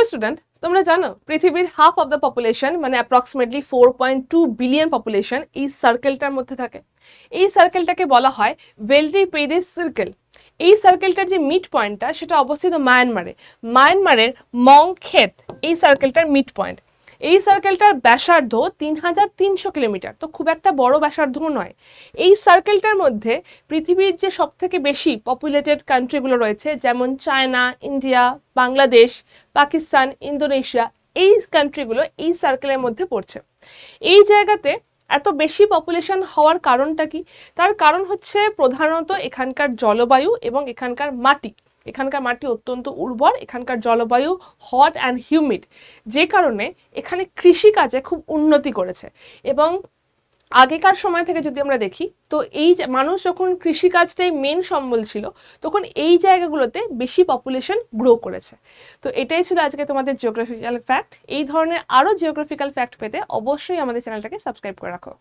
Student, তোমরা জানো পৃথিবীর হাফ অফ দ্য পপুলেশন মানে অ্যাপ্রক্সিমেটলি 4.2 বিলিয়ন পপুলেশন এই সার্কেলটার মধ্যে থাকে। এই সার্কেলটাকে বলা হয় ভেলরি পেরিস সার্কেল। এই সার্কেলটার যে মিড পয়েন্টটা সেটা অবস্থিত মায়ানমারের মংখেত এই সার্কেলটার মিড পয়েন্ট। এই সার্কেলটার ব্যাসার্ধ 3,300 কিলোমিটার, তো খুব একটা বড় ব্যাসার্ধ নয়। এই সার্কেলটার মধ্যে পৃথিবীর যে সব থেকে বেশি পপুলেটেড কান্ট্রিগুলো রয়েছে, যেমন China, India, Bangladesh, Pakistan, Indonesia, এই কান্ট্রিগুলো এই সার্কেলের মধ্যে পড়ছে। এই জায়গাতে এত বেশি পপুলেশন হওয়ার কারণটা কি? তার কারণ হচ্ছে প্রধানত এখানকার জলবায়ু এবং এখানকার মাটি। এখানকার মাটি অত্যন্ত উর্বর, এখানকার জলবায়ু হট অ্যান্ড হিউমিড, যে কারণে এখানে কৃষিকাজে খুব উন্নতি করেছে। এবং আগেকার সময় থেকে যদি আমরা দেখি, তো এই মানুষ যখন কৃষিকাজটাই মেন সম্বল ছিল, তখন এই জায়গাগুলোতে বেশি পপুলেশন গ্রো করেছে। তো এটাই ছিল আজকে তোমাদের জিওগ্রাফিক্যাল ফ্যাক্ট। এই ধরনের আরও জিওগ্রাফিক্যাল ফ্যাক্ট পেতে অবশ্যই আমাদের চ্যানেলটাকে সাবস্ক্রাইব করে রাখো।